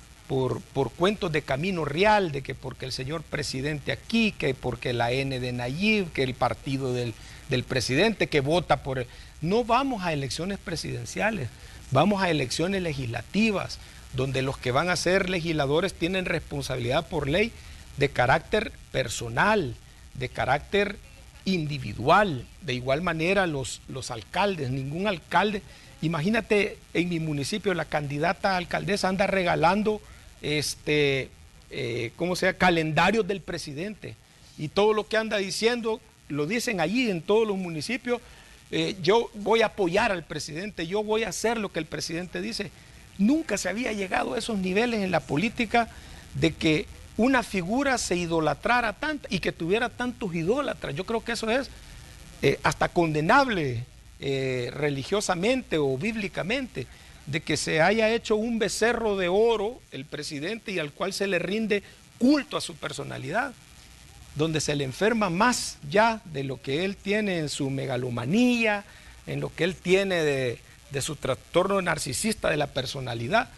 cuentos de camino real, de que porque el señor presidente aquí, que porque la N de Nayib, que el partido del presidente que vota por él. No vamos a elecciones presidenciales, vamos a elecciones legislativas, donde los que van a ser legisladores tienen responsabilidad por ley de carácter personal, de carácter individual. De igual manera los alcaldes, ningún alcalde. Imagínate, en mi municipio la candidata a alcaldesa anda regalando calendarios del presidente, y todo lo que anda diciendo lo dicen allí en todos los municipios. Yo voy a apoyar al presidente, yo voy a hacer lo que el presidente dice. Nunca se había llegado a esos niveles en la política de que una figura se idolatrara tanto y que tuviera tantos idólatras. Yo creo que eso es hasta condenable religiosamente o bíblicamente, de que se haya hecho un becerro de oro el presidente y al cual se le rinde culto a su personalidad, donde se le enferma más ya de lo que él tiene en su megalomanía, en lo que él tiene de su trastorno narcisista de la personalidad.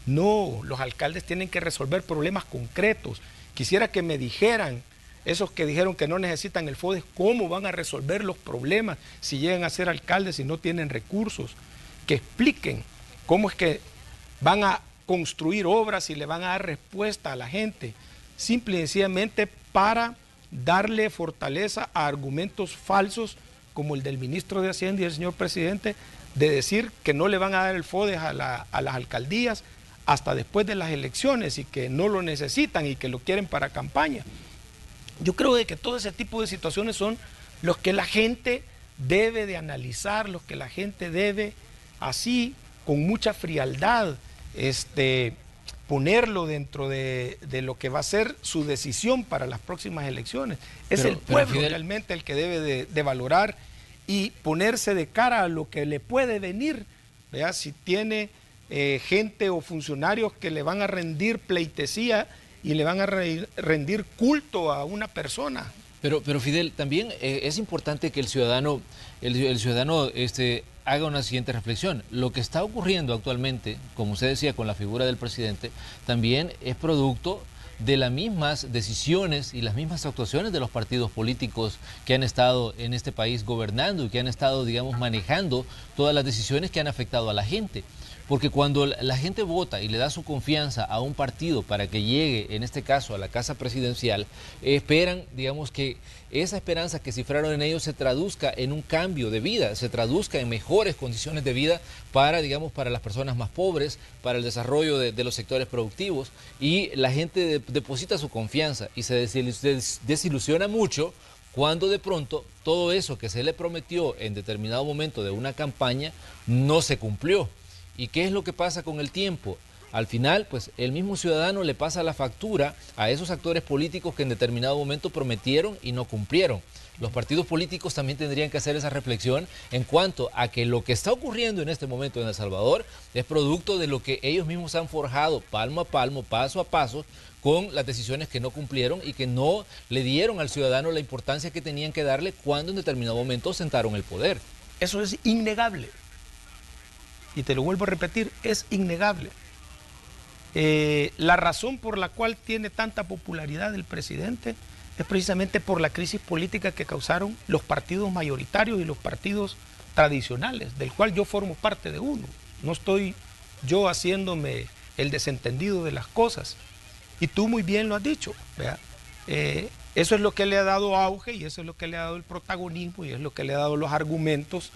No, los alcaldes tienen que resolver problemas concretos. Quisiera que me dijeran, esos que dijeron que no necesitan el FODES, cómo van a resolver los problemas si llegan a ser alcaldes y no tienen recursos. Que expliquen cómo es que van a construir obras y le van a dar respuesta a la gente, simple y sencillamente para darle fortaleza a argumentos falsos como el del ministro de Hacienda y el señor presidente, de decir que no le van a dar el FODES a las alcaldías hasta después de las elecciones y que no lo necesitan y que lo quieren para campaña. Yo creo que todo ese tipo de situaciones son los que la gente debe de analizar, los que la gente debe así, con mucha frialdad, ponerlo dentro de lo que va a ser su decisión para las próximas elecciones. Es el pueblo realmente el que debe de valorar y ponerse de cara a lo que le puede venir. ¿Vea? Si tiene gente o funcionarios que le van a rendir pleitesía y le van a rendir culto a una persona. Pero Fidel, también es importante que el ciudadano haga una siguiente reflexión. Lo que está ocurriendo actualmente, como usted decía, con la figura del presidente, también es producto de las mismas decisiones y las mismas actuaciones de los partidos políticos que han estado en este país gobernando y que han estado, digamos, manejando todas las decisiones que han afectado a la gente. Porque cuando la gente vota y le da su confianza a un partido para que llegue, en este caso, a la casa presidencial, esperan, digamos, que esa esperanza que cifraron en ellos se traduzca en un cambio de vida, se traduzca en mejores condiciones de vida para, digamos, para las personas más pobres, para el desarrollo de los sectores productivos, y la gente deposita su confianza y se desilusiona mucho cuando de pronto todo eso que se le prometió en determinado momento de una campaña no se cumplió. ¿Y qué es lo que pasa con el tiempo? Al final, pues el mismo ciudadano le pasa la factura a esos actores políticos que en determinado momento prometieron y no cumplieron. Los partidos políticos también tendrían que hacer esa reflexión en cuanto a que lo que está ocurriendo en este momento en El Salvador es producto de lo que ellos mismos han forjado palmo a palmo, paso a paso, con las decisiones que no cumplieron y que no le dieron al ciudadano la importancia que tenían que darle cuando en determinado momento sentaron el poder. Eso es innegable. Y te lo vuelvo a repetir, es innegable. La razón por la cual tiene tanta popularidad el presidente es precisamente por la crisis política que causaron los partidos mayoritarios y los partidos tradicionales, del cual yo formo parte de uno. No estoy yo haciéndome el desentendido de las cosas. Y tú muy bien lo has dicho, ¿verdad? Eso es lo que le ha dado auge y eso es lo que le ha dado el protagonismo y es lo que le ha dado los argumentos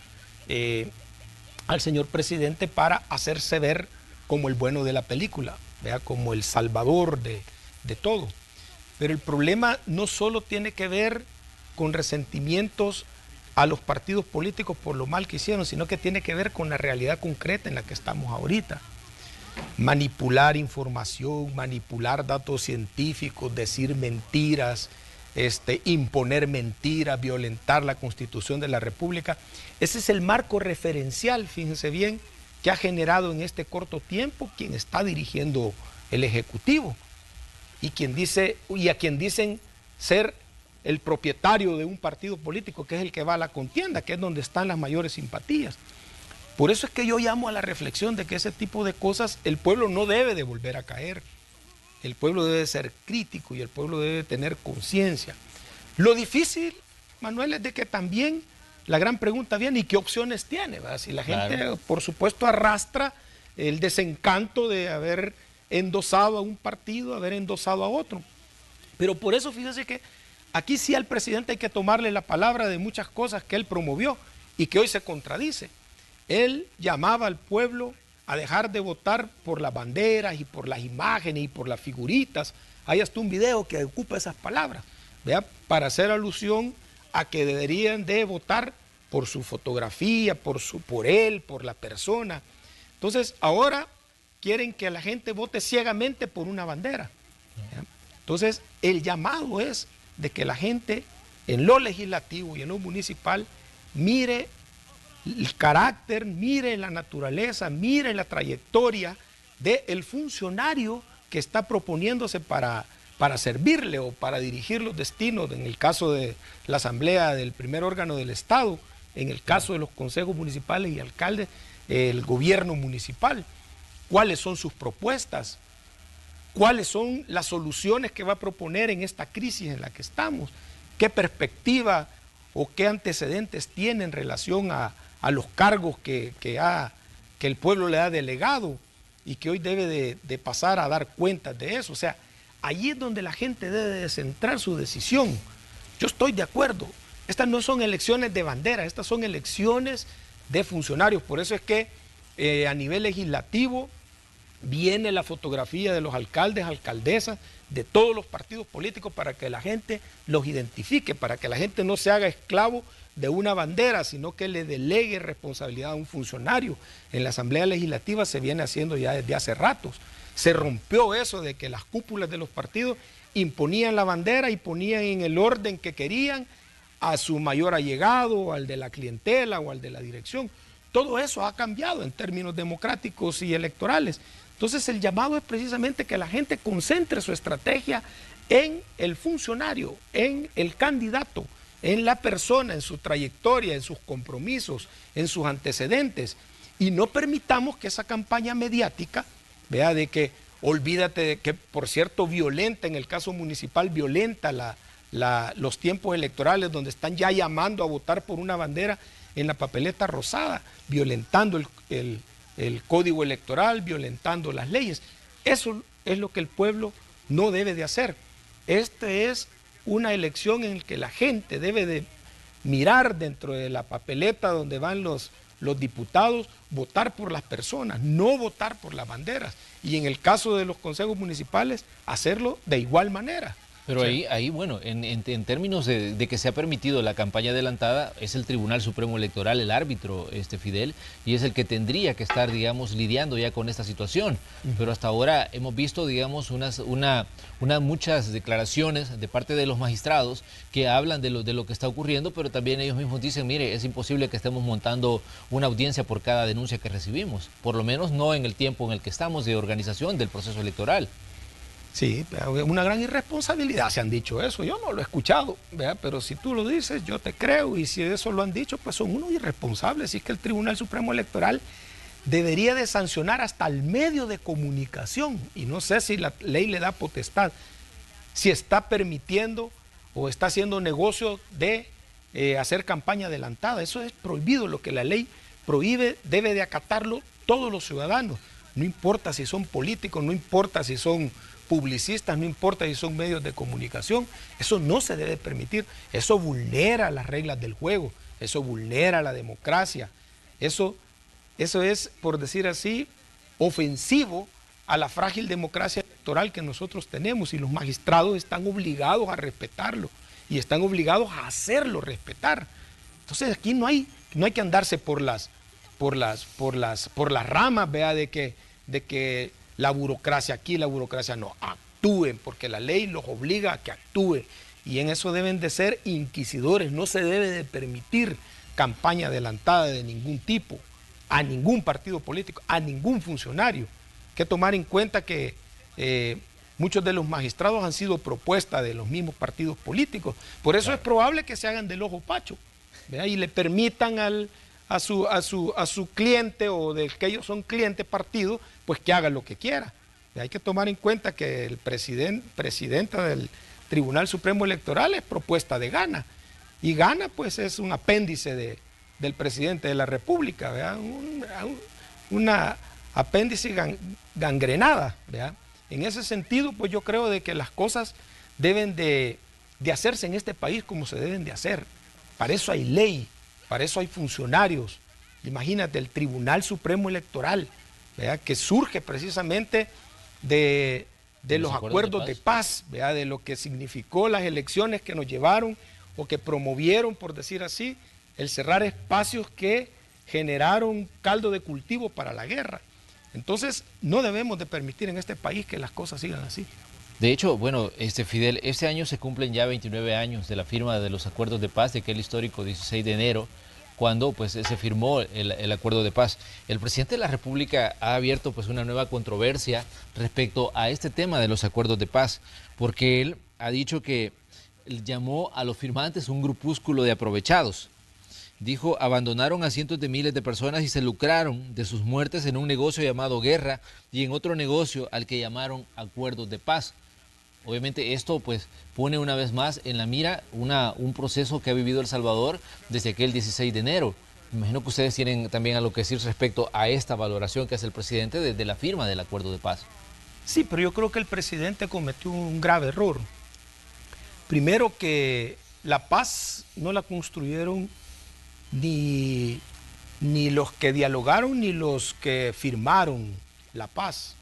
al señor presidente para hacerse ver como el bueno de la película, ¿vea? Como el salvador de todo. Pero el problema no solo tiene que ver con resentimientos a los partidos políticos por lo mal que hicieron, sino que tiene que ver con la realidad concreta en la que estamos ahorita. Manipular información, manipular datos científicos, decir mentiras, imponer mentiras, violentar la Constitución de la República. Ese es el marco referencial, fíjense bien, que ha generado en este corto tiempo quien está dirigiendo el Ejecutivo y a quien dicen ser el propietario de un partido político, que es el que va a la contienda, que es donde están las mayores simpatías. Por eso es que yo llamo a la reflexión de que ese tipo de cosas el pueblo no debe de volver a caer. El pueblo debe ser crítico y el pueblo debe tener conciencia. Lo difícil, Manuel, es de que también la gran pregunta viene, ¿y qué opciones tiene? ¿Verdad? Si la gente, claro, por supuesto, arrastra el desencanto de haber endosado a un partido, haber endosado a otro. Pero por eso, fíjese que aquí sí al presidente hay que tomarle la palabra de muchas cosas que él promovió y que hoy se contradice. Él llamaba al pueblo a dejar de votar por las banderas y por las imágenes y por las figuritas. Hay hasta un video que ocupa esas palabras, ¿vea? Para hacer alusión a que deberían de votar por su fotografía, por él, por la persona. Entonces, ahora quieren que la gente vote ciegamente por una bandera, ¿ya? Entonces, el llamado es de que la gente en lo legislativo y en lo municipal mire el carácter, mire la naturaleza, mire la trayectoria del funcionario que está proponiéndose para servirle o para dirigir los destinos, en el caso de la asamblea del primer órgano del Estado, en el caso de los consejos municipales y alcaldes, el gobierno municipal. ¿Cuáles son sus propuestas? ¿Cuáles son las soluciones que va a proponer en esta crisis en la que estamos? ¿Qué perspectiva o qué antecedentes tiene en relación a los cargos que el pueblo le ha delegado y que hoy debe de pasar a dar cuentas de eso? O sea, allí es donde la gente debe de centrar su decisión. Yo estoy de acuerdo. Estas no son elecciones de bandera, estas son elecciones de funcionarios. Por eso es que a nivel legislativo viene la fotografía de los alcaldes, alcaldesas, de todos los partidos políticos para que la gente los identifique, para que la gente no se haga esclavo de una bandera, sino que le delegue responsabilidad a un funcionario. En la Asamblea Legislativa se viene haciendo ya desde hace ratos. Se rompió eso de que las cúpulas de los partidos imponían la bandera y ponían en el orden que querían a su mayor allegado, al de la clientela o al de la dirección. Todo eso ha cambiado en términos democráticos y electorales. Entonces el llamado es precisamente que la gente concentre su estrategia en el funcionario, en el candidato, en la persona, en su trayectoria, en sus compromisos, en sus antecedentes. Y no permitamos que esa campaña mediática, vea, de que olvídate de que, por cierto, violenta, en el caso municipal, violenta los tiempos electorales donde están ya llamando a votar por una bandera en la papeleta rosada, violentando el código electoral, violentando las leyes. Eso es lo que el pueblo no debe de hacer. Esta es una elección en la que la gente debe de mirar dentro de la papeleta donde van los diputados, votar por las personas, no votar por las banderas. Y en el caso de los consejos municipales, hacerlo de igual manera. Pero ahí bueno, en términos de que se ha permitido la campaña adelantada, es el Tribunal Supremo Electoral el árbitro, Fidel, y es el que tendría que estar, digamos, lidiando ya con esta situación. Pero hasta ahora hemos visto, digamos, muchas declaraciones de parte de los magistrados que hablan de lo que está ocurriendo, pero también ellos mismos dicen, mire, es imposible que estemos montando una audiencia por cada denuncia que recibimos, por lo menos no en el tiempo en el que estamos de organización del proceso electoral. Sí, una gran irresponsabilidad, se han dicho eso, yo no lo he escuchado, ¿verdad? Pero si tú lo dices, yo te creo, y si eso lo han dicho, pues son unos irresponsables. Y es que el Tribunal Supremo Electoral debería de sancionar hasta el medio de comunicación, y no sé si la ley le da potestad, si está permitiendo o está haciendo negocio de hacer campaña adelantada. Eso es prohibido, lo que la ley prohíbe debe de acatarlo todos los ciudadanos. no importa si son políticos, no importa si son publicistas, no importa si son medios de comunicación, eso no se debe permitir, eso vulnera las reglas del juego, eso vulnera la democracia, eso es, por decir así, ofensivo a la frágil democracia electoral que nosotros tenemos, y los magistrados están obligados a respetarlo y están obligados a hacerlo respetar. Entonces aquí no hay que andarse por las ramas, ¿vea? de que la burocracia aquí, la burocracia no, actúen, porque la ley los obliga a que actúen, y en eso deben de ser inquisidores. No se debe de permitir campaña adelantada de ningún tipo, a ningún partido político, a ningún funcionario. Hay que tomar en cuenta que muchos de los magistrados han sido propuestas de los mismos partidos políticos, por eso es probable que se hagan del ojo pacho, ¿vea? Y le permitan a su cliente, o del que ellos son cliente partido, pues que haga lo que quiera. Hay que tomar en cuenta que el presidenta del Tribunal Supremo Electoral es propuesta de Gana, y Gana pues es un apéndice del presidente de la República, ¿verdad? Una apéndice gangrenada, ¿verdad? En ese sentido, pues yo creo de que las cosas deben de hacerse en este país como se deben de hacer. Para eso hay ley, para eso hay funcionarios. Imagínate, el Tribunal Supremo Electoral, ¿verdad? Que surge precisamente de los acuerdos de paz, ¿verdad? De lo que significó las elecciones que nos llevaron, o que promovieron, por decir así, el cerrar espacios que generaron caldo de cultivo para la guerra. Entonces, no debemos de permitir en este país que las cosas sigan así. De hecho, bueno, Fidel, este año se cumplen ya 29 años de la firma de los acuerdos de paz, de aquel histórico 16 de enero, cuando pues se firmó el acuerdo de paz. El presidente de la República ha abierto pues una nueva controversia respecto a este tema de los acuerdos de paz, porque él ha dicho que él llamó a los firmantes un grupúsculo de aprovechados. Dijo, abandonaron a cientos de miles de personas y se lucraron de sus muertes en un negocio llamado guerra y en otro negocio al que llamaron acuerdos de paz. Obviamente esto pues pone una vez más en la mira un proceso que ha vivido El Salvador desde aquel 16 de enero. Me imagino que ustedes tienen también algo que decir respecto a esta valoración que hace el presidente desde la firma del acuerdo de paz. Sí, pero yo creo que el presidente cometió un grave error. Primero, que la paz no la construyeron ni los que dialogaron ni los que firmaron la paz.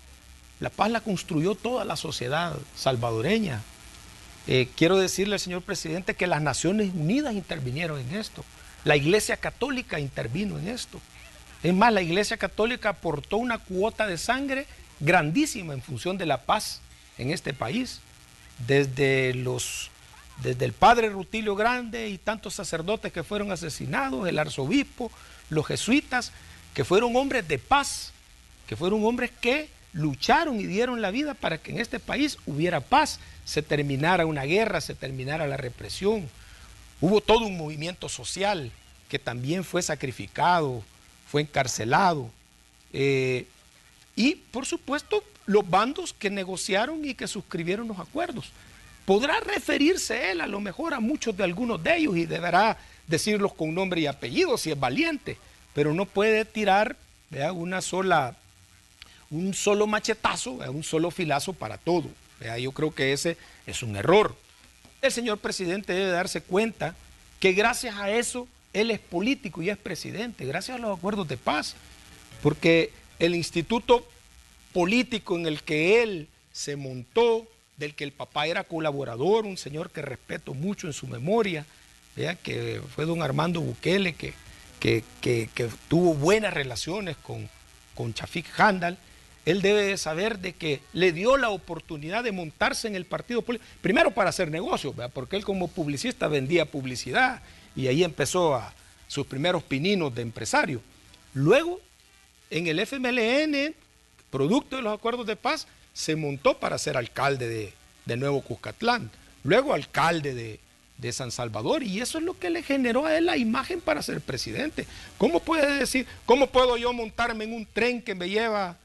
La paz la construyó toda la sociedad salvadoreña. Quiero decirle al señor presidente que las Naciones Unidas intervinieron en esto. La Iglesia Católica intervino en esto. Es más, la Iglesia Católica aportó una cuota de sangre grandísima en función de la paz en este país. Desde el padre Rutilio Grande y tantos sacerdotes que fueron asesinados, el arzobispo, los jesuitas, que fueron hombres de paz, que fueron hombres que lucharon y dieron la vida para que en este país hubiera paz, se terminara una guerra, se terminara la represión. Hubo todo un movimiento social que también fue sacrificado, fue encarcelado. Y por supuesto los bandos que negociaron y que suscribieron los acuerdos. Podrá referirse él a lo mejor a muchos de algunos de ellos y deberá decirlos con nombre y apellido si es valiente, pero no puede tirar, ¿vea?, un solo machetazo, ¿vea?, un solo filazo para todo. ¿Vea? Yo creo que ese es un error. El señor presidente debe darse cuenta que gracias a eso él es político y es presidente, gracias a los acuerdos de paz, porque el instituto político en el que él se montó, del que el papá era colaborador, un señor que respeto mucho en su memoria, ¿vea?, que fue don Armando Bukele, que tuvo buenas relaciones con Chafik Handal. Él debe de saber de que le dio la oportunidad de montarse en el partido político, primero para hacer negocios, ¿vea?, porque él como publicista vendía publicidad y ahí empezó sus primeros pininos de empresario. Luego, en el FMLN, producto de los acuerdos de paz, se montó para ser alcalde de Nuevo Cuscatlán, luego alcalde de San Salvador, y eso es lo que le generó a él la imagen para ser presidente. ¿Cómo puede decir, cómo puedo yo montarme en un tren que me lleva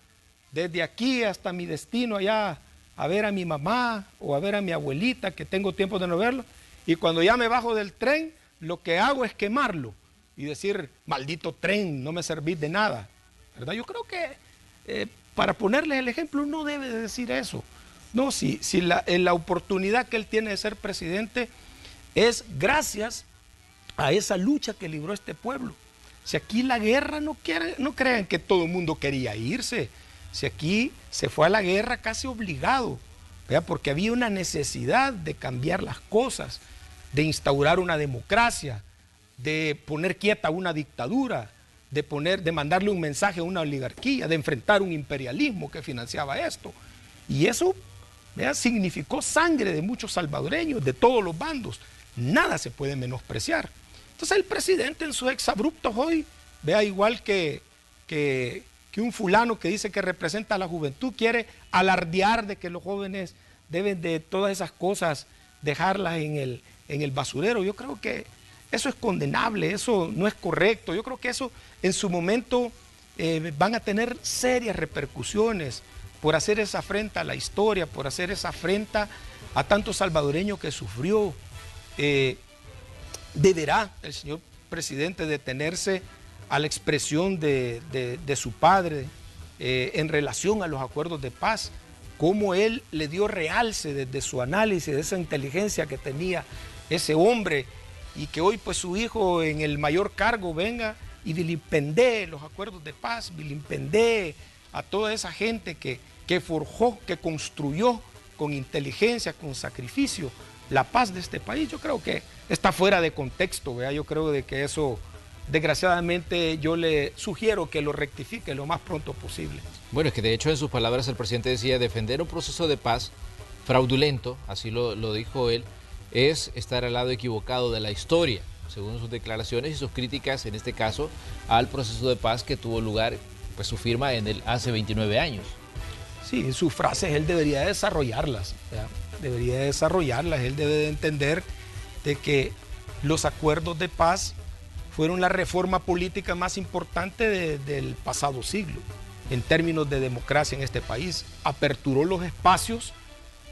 desde aquí hasta mi destino allá a ver a mi mamá o a ver a mi abuelita que tengo tiempo de no verlo, y cuando ya me bajo del tren lo que hago es quemarlo y decir, maldito tren, no me servís de nada, ¿verdad? Yo creo que para ponerles el ejemplo, no debe de decir eso. No, si la oportunidad que él tiene de ser presidente es gracias a esa lucha que libró este pueblo. Si aquí la guerra, no crean que todo el mundo quería irse. Si aquí se fue a la guerra casi obligado, ¿verdad? Porque había una necesidad de cambiar las cosas, de instaurar una democracia, de poner quieta una dictadura, de mandarle un mensaje a una oligarquía, de enfrentar un imperialismo que financiaba esto. Y eso, ¿verdad?, significó sangre de muchos salvadoreños, de todos los bandos. Nada se puede menospreciar. Entonces el presidente en sus exabruptos hoy, vea, igual que un fulano que dice que representa a la juventud, quiere alardear de que los jóvenes deben de todas esas cosas dejarlas en el basurero. Yo creo que eso es condenable, eso no es correcto. Yo creo que eso en su momento van a tener serias repercusiones por hacer esa afrenta a la historia, por hacer esa afrenta a tantos salvadoreños que sufrió. Deberá el señor presidente detenerse a la expresión de su padre en relación a los acuerdos de paz, cómo él le dio realce desde su análisis de esa inteligencia que tenía ese hombre, y que hoy pues su hijo en el mayor cargo venga y vilipendee los acuerdos de paz, vilipendee a toda esa gente que forjó, que construyó con inteligencia, con sacrificio, la paz de este país. Yo creo que está fuera de contexto, ¿verdad? Yo creo de que eso, desgraciadamente, yo le sugiero que lo rectifique lo más pronto posible. Bueno, es que de hecho en sus palabras el presidente decía: defender un proceso de paz fraudulento, así lo dijo él, es estar al lado equivocado de la historia, según sus declaraciones y sus críticas, en este caso, al proceso de paz que tuvo lugar, pues su firma hace 29 años. Sí, en sus frases él debería desarrollarlas, ¿verdad? Debería desarrollarlas, él debe de entender de que los acuerdos de paz fueron la reforma política más importante del pasado siglo, en términos de democracia en este país. Aperturó los espacios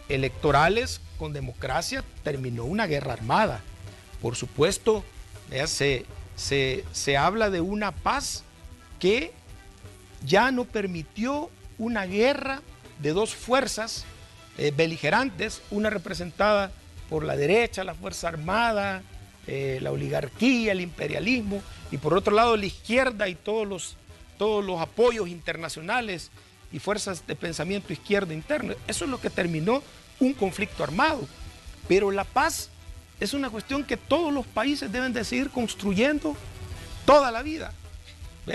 electorales con democracia, terminó una guerra armada. Por supuesto, se habla de una paz que ya no permitió una guerra de dos fuerzas beligerantes, una representada por la derecha, la Fuerza Armada, la oligarquía, el imperialismo, y por otro lado la izquierda y todos los apoyos internacionales y fuerzas de pensamiento izquierda interno. Eso es lo que terminó un conflicto armado. Pero la paz es una cuestión que todos los países deben de seguir construyendo toda la vida.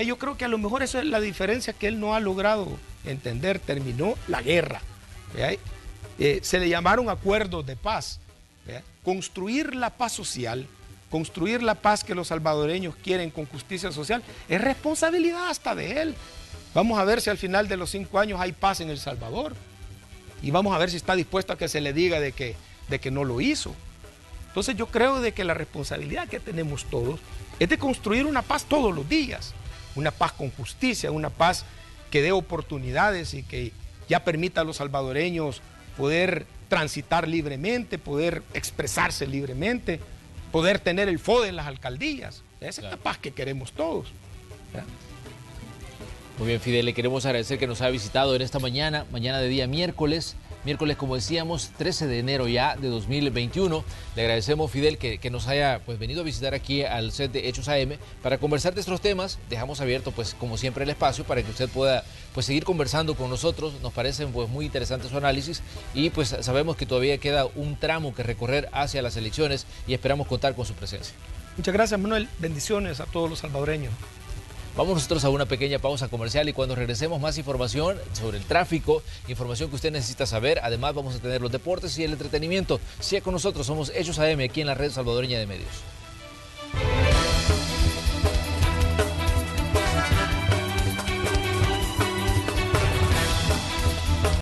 Yo creo que a lo mejor esa es la diferencia que él no ha logrado entender. Terminó la guerra. Se le llamaron acuerdos de paz. Construir la paz social, construir la paz que los salvadoreños quieren con justicia social, es responsabilidad hasta de él. Vamos a ver si al final de los 5 años hay paz en El Salvador. Y vamos a ver si está dispuesto a que se le diga de que no lo hizo. Entonces yo creo de que la responsabilidad que tenemos todos es de construir una paz todos los días. Una paz con justicia, una paz que dé oportunidades y que ya permita a los salvadoreños poder transitar libremente, poder expresarse libremente, poder tener el FODE en las alcaldías. Esa es la paz que queremos todos. ¿Ya? Muy bien, Fidel, le queremos agradecer que nos haya visitado en esta mañana de día miércoles, como decíamos, 13 de enero ya de 2021. Le agradecemos, Fidel, que nos haya pues venido a visitar aquí al set de Hechos AM para conversar de estos temas. Dejamos abierto, pues como siempre, el espacio para que usted pueda pues seguir conversando con nosotros. Nos parecen pues muy interesantes su análisis y pues sabemos que todavía queda un tramo que recorrer hacia las elecciones y esperamos contar con su presencia. Muchas gracias, Manuel. Bendiciones a todos los salvadoreños. Vamos nosotros a una pequeña pausa comercial y cuando regresemos más información sobre el tráfico, información que usted necesita saber. Además vamos a tener los deportes y el entretenimiento. Siga con nosotros, somos Hechos AM aquí en la Red Salvadoreña de Medios.